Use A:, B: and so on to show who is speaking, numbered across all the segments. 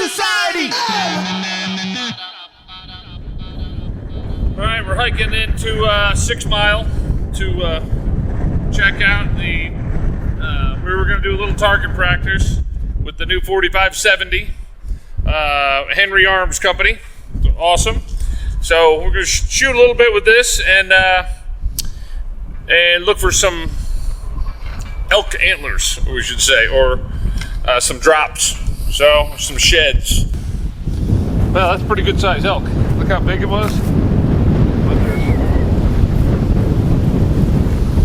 A: society.
B: All right, we're hiking into 6 Mile to check out the. We were going to do a little target practice with the new 4570 Henry Arms Company. Awesome. So we're going to shoot a little bit with this and look for some elk antlers, we should say, or some drops. So some sheds. Well, that's a pretty good size elk. Look how big it was.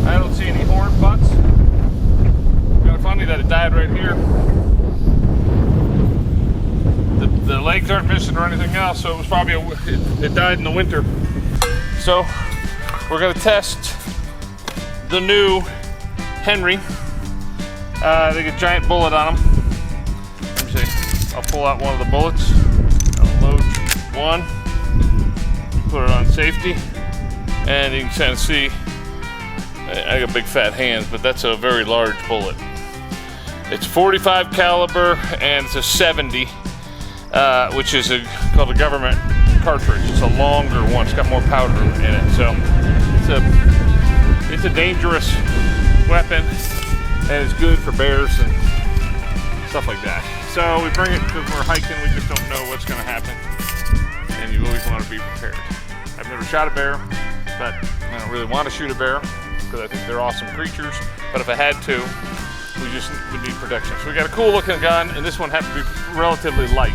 B: I don't see any horn butts. Kind of funny that it died right here. The legs aren't missing or anything else, so it was probably it died in the winter. So we're gonna test the new Henry. They get a giant bullet on them. Let me see. I'll pull out one of the bullets. I'll load one. Put it on safety, and you can kind of see. I got big fat hands, but that's a very large bullet. It's 45 caliber and it's a 70, which is called a government cartridge. It's a longer one. It's got more powder in it, so it's a dangerous weapon, and it's good for bears and stuff like that. So we bring it because we're hiking. We just don't know what's going to happen, and you always want to be prepared. I've never shot a bear, but I don't really want to shoot a bear, because I think they're awesome creatures, but if I had to, we just would need protection. So we got a cool looking gun, and this one happened to be relatively light.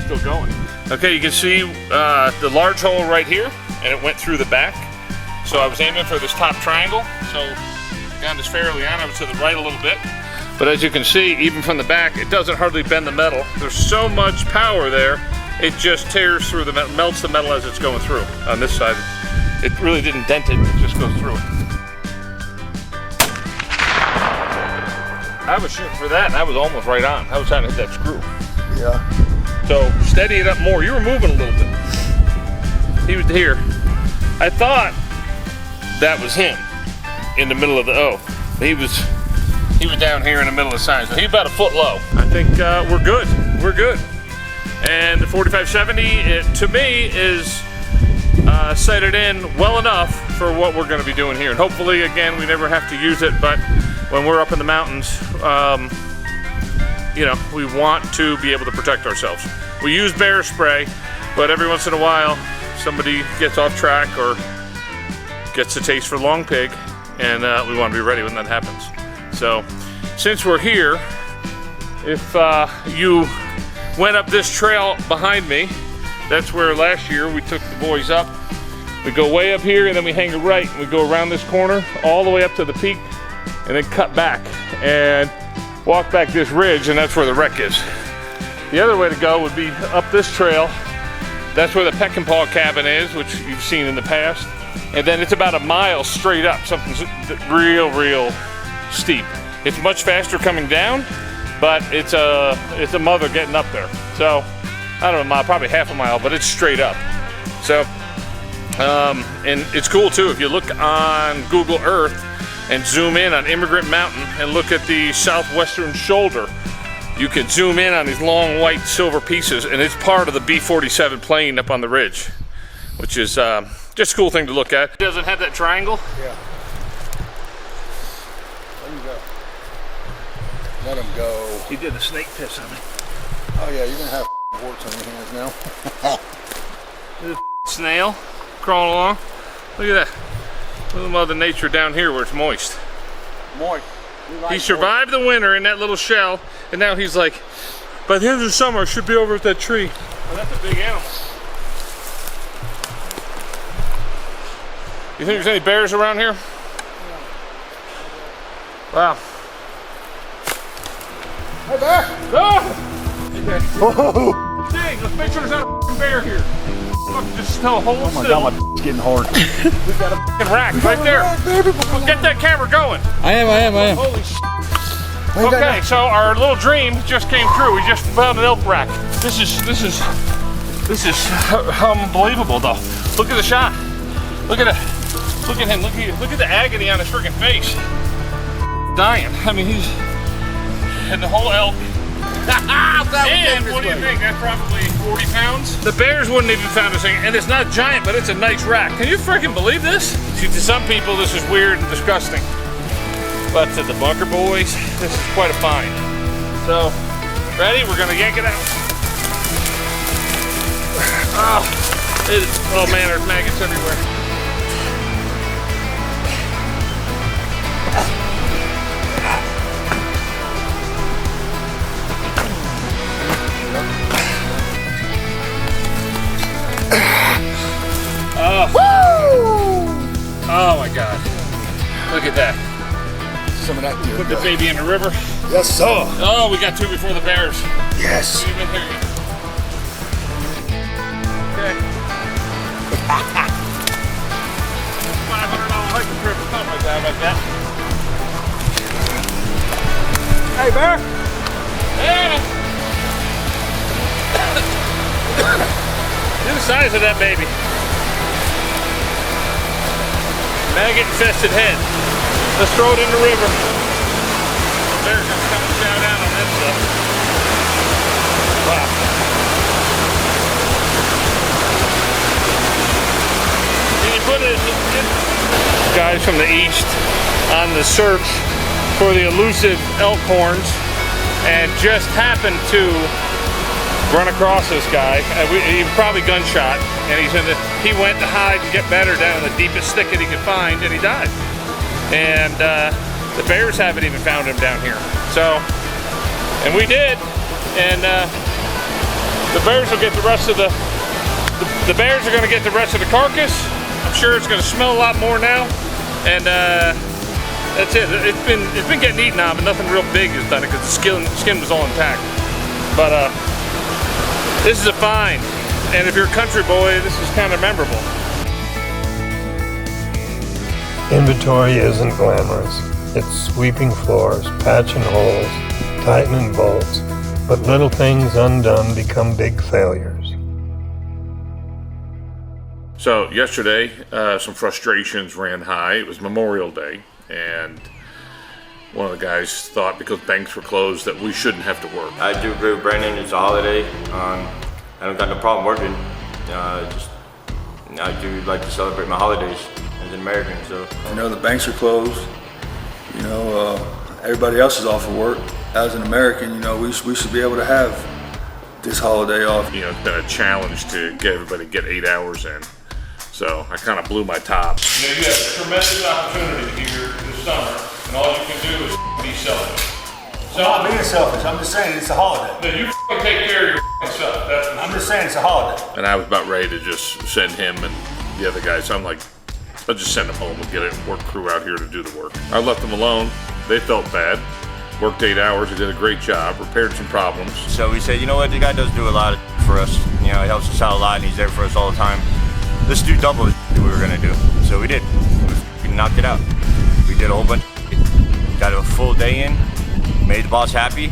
B: Still going. Okay, you can see the large hole right here, and it went through the back. So I was aiming for this top triangle, so I got this fairly on. I was to the right a little bit. But as you can see, even from the back, it doesn't hardly bend the metal. There's so much power there, it just tears through the metal, melts the metal as it's going through. On this side, it really didn't dent it, it just goes through it. I was shooting for that, and I was almost right on. I was trying to hit that screw.
A: Yeah.
B: So steady it up more. You were moving a little bit. He was here. I thought that was him in the middle of the O. He was down here in the middle of the sign, so he's about a foot low. I think we're good. We're good. And the 4570, to me, is sighted in well enough for what we're going to be doing here. And hopefully, again, we never have to use it. But when we're up in the mountains, you know, we want to be able to protect ourselves. We use bear spray, but every once in a while, somebody gets off track or gets a taste for long pig, and we want to be ready when that happens. So, since we're here, if you went up this trail behind me, that's where last year we took the boys up. We go way up here, and then we hang a right, and we go around this corner all the way up to the peak, and then cut back and walk back this ridge, and that's where the wreck is. The other way to go would be up this trail. That's where the Peck and Paw cabin is, which you've seen in the past. And then it's about a mile straight up, something real steep. It's much faster coming down, but it's a mother getting up there. So I don't know, a mile, probably half a mile, but it's straight up. So and it's cool too. If you look on Google Earth and zoom in on Immigrant Mountain and look at the southwestern shoulder, you can zoom in on these long white silver pieces, and it's part of the B-47 plane up on the ridge, which is just a cool thing to look at. It doesn't have that triangle.
A: Yeah. Let him go.
B: He did the snake piss on me.
A: Oh yeah, you're gonna have warts on your hands now.
B: There's a snail crawling along. Look at that. Little Mother Nature down here where it's moist.
A: Moist.
B: He survived the winter in that little shell, and now he's like, by the end of the summer, I should be over at that tree. Oh, that's a big animal. You think there's any bears around here? Wow.
A: Hey, bear!
B: Ah!
A: Okay. Oh!
B: Dang, let's make sure there's not a f***ing bear here. Look, just smell a whole
A: Oh my god, my getting hard.
B: We've got a f***ing rack right there. Get that camera going.
A: I am.
B: Holy shit. Okay, so our little dream just came true. We just found an elk rack. This is unbelievable though. Look at the shot. Look at it. Look at him. Look at the agony on his freaking face. Dying. I mean, he's and the whole elk. And what do you think? That's probably 40 pounds. The bears wouldn't even found this thing, and it's not giant, but it's a nice rack. Can you freaking believe this? See, to some people, this is weird and disgusting, but to the bunker boys, this is quite a find. So, ready? We're gonna yank it out. Oh man, there's maggots everywhere. Oh my God. Look at that.
A: Some of that deer.
B: Put the baby in the river.
A: Yes, sir.
B: Oh, we got two before the bears.
A: Yes.
B: Even here. Okay. $500 hiking trip or something like that.
A: Hey, bear.
B: Yeah. Look at the size of that baby. Maggot infested head. Let's throw it in the river. Bear's gonna come and chow down on that stuff. Wow. Can you put it in? Guys from the east on the search for the elusive elk horns, and just happened to run across this guy. He probably gunshot, and he went to hide and get better down in the deepest thicket he could find, and he died. And the bears haven't even found him down here. So, and we did, and the bears will get the rest of the bears are going to get the rest of the carcass. I'm sure it's going to smell a lot more now, and that's it. It's been getting eaten on, but nothing real big has done it because the skin was all intact. But this is a find, and if you're a country boy, this is kind of memorable.
C: Inventory isn't glamorous. It's sweeping floors, patching holes, tightening bolts, but little things undone become big failures.
B: So yesterday, some frustrations ran high. It was Memorial Day, and one of the guys thought because banks were closed that we shouldn't have to work.
D: I do agree with Brandon. It's a holiday. I don't got no problem working. I do like to celebrate my holidays as an American. So
A: You know, the banks are closed. You know, everybody else is off of work. As an American, you know, we should be able to have this holiday off.
B: You know, it's been a challenge to get everybody to get 8 hours in. So I kind of blew my top. You know, you have a tremendous opportunity here this summer, and all you can do is be selfish.
E: I'm not being selfish. I'm just saying it's a holiday.
B: No, you take care of your self. That's for
E: I'm
B: sure.
E: just saying it's a holiday.
B: And I was about ready to just send him and the other guys. So I'm like, I'll just send them home and get a work crew out here to do the work. I left them alone. They felt bad. Worked 8 hours. They did a great job. Repaired some problems.
D: So we said, you know what, the guy does do a lot for us. You know, he helps us out a lot and he's there for us all the time. Let's do double what we were gonna do. So we did. We knocked it out. We did a whole bunch of got a full day in, made the boss happy,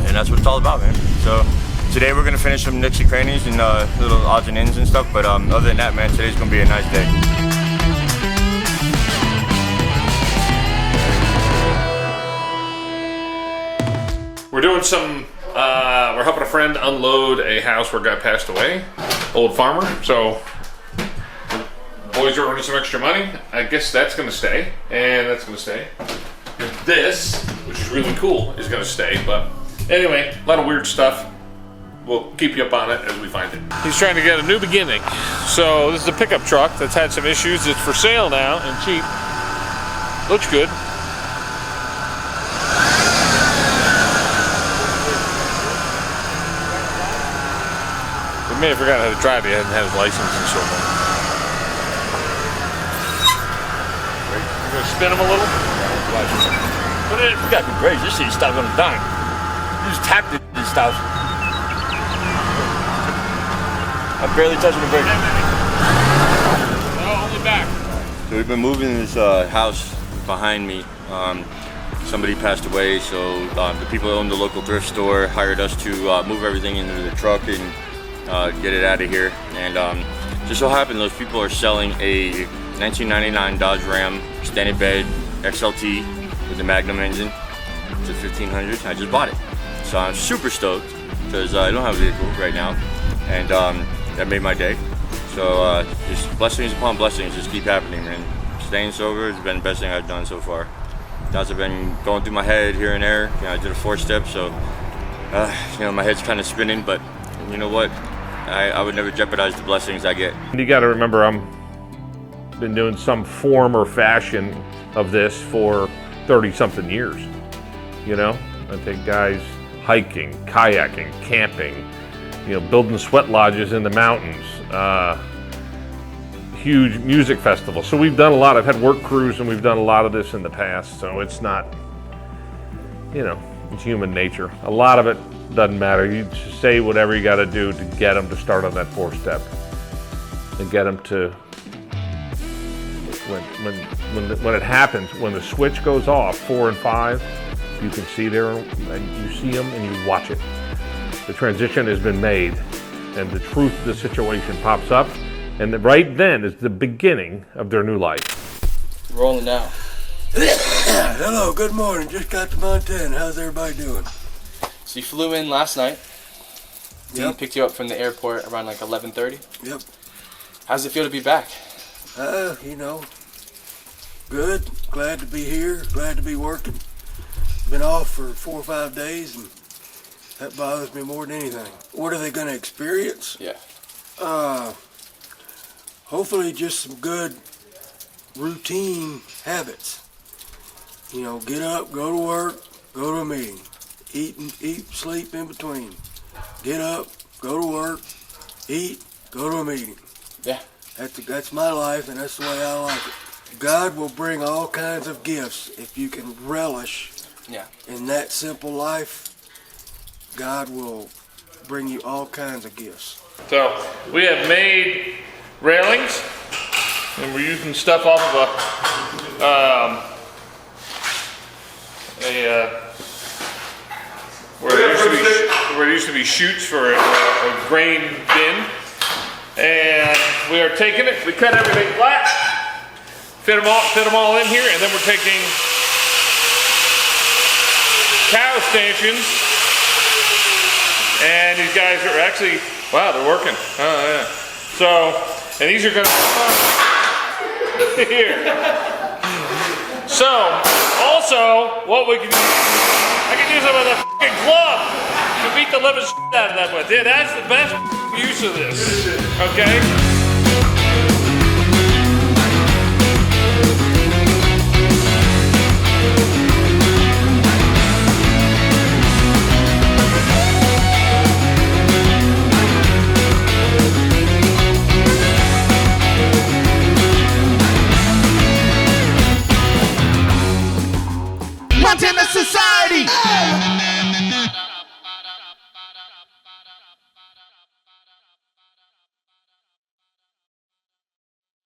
D: and that's what it's all about, man. So today we're gonna finish some nooks and crannies and little odds and ends and stuff, but other than that, man, today's gonna be a nice day.
B: We're doing some, we're helping a friend unload a house where a guy passed away, old farmer. So boys are earning some extra money. I guess that's gonna stay, and that's gonna stay. This, which is really cool, is gonna stay. But anyway, a lot of weird stuff. We'll keep you up on it as we find it. He's trying to get a new beginning. So this is a pickup truck that's had some issues. It's for sale now and cheap. Looks good. He may have forgotten how to drive. He hasn't had his license in so long. You're gonna spin him a little?
E: But it got to be crazy. This thing stopped on a dime. You just tapped it and it stops. I'm barely touching the brake.
B: No, only back.
D: So we've been moving this house behind me. Somebody passed away, so the people that own the local thrift store hired us to move everything into the truck and get it out of here. And just so happened those people are selling a 1999 Dodge Ram standard bed XLT with the Magnum engine. It's a 1500. I just bought it, so I'm super stoked because I don't have a vehicle right now, and that made my day. So just blessings upon blessings just keep happening, man. Staying sober has been the best thing I've done so far. Thoughts have been going through my head here and there. You know, I did a 4-step, so you know, my head's kind of spinning, but you know what? I would never jeopardize the blessings I get.
B: You got to remember, I'm been doing some form or fashion of this for 30-something years. You know, I take guys hiking, kayaking, camping, you know, building sweat lodges in the mountains, huge music festivals. So we've done a lot. I've had work crews and we've done a lot of this in the past. So it's not, you know, it's human nature. A lot of it doesn't matter. You just say whatever you got to do to get them to start on that 4-step and get them to, when it happens, when the switch goes off, 4 and 5, you can see there, and you see them and you watch it. The transition has been made and the truth of the situation pops up, and right then is the beginning of their new life.
F: Rolling now.
G: Hello, good morning. Just got to Montana. How's everybody doing?
F: So you flew in last night. Dean
G: Yep.
F: picked you up from the airport around like 11:30.
G: Yep.
F: How's it feel to be back?
G: You know, good. Glad to be here. Glad to be working. Been off for 4 or 5 days, and that bothers me more than anything. What are they going to experience?
F: Yeah.
G: Hopefully just some good routine habits. You know, get up, go to work, go to a meeting. Eat, sleep in between. Get up, go to work, eat, go to a meeting.
F: Yeah.
G: That's my life, and that's the way I like it. God will bring all kinds of gifts if you can relish in that simple life. God will bring you all kinds of gifts.
B: So we have made railings, and we're using stuff off of where there used to be chutes for a grain bin, and we are taking it. We cut everything flat, fit them all in here, and then we're taking cow stanchions, and these guys are actually, wow, they're working. Oh yeah. So, and these are going to here. So, also, what we can do, I can use them with a fucking club to beat the living shit out of that with. Yeah, that's the best use of this. Okay?
H: Montana Society!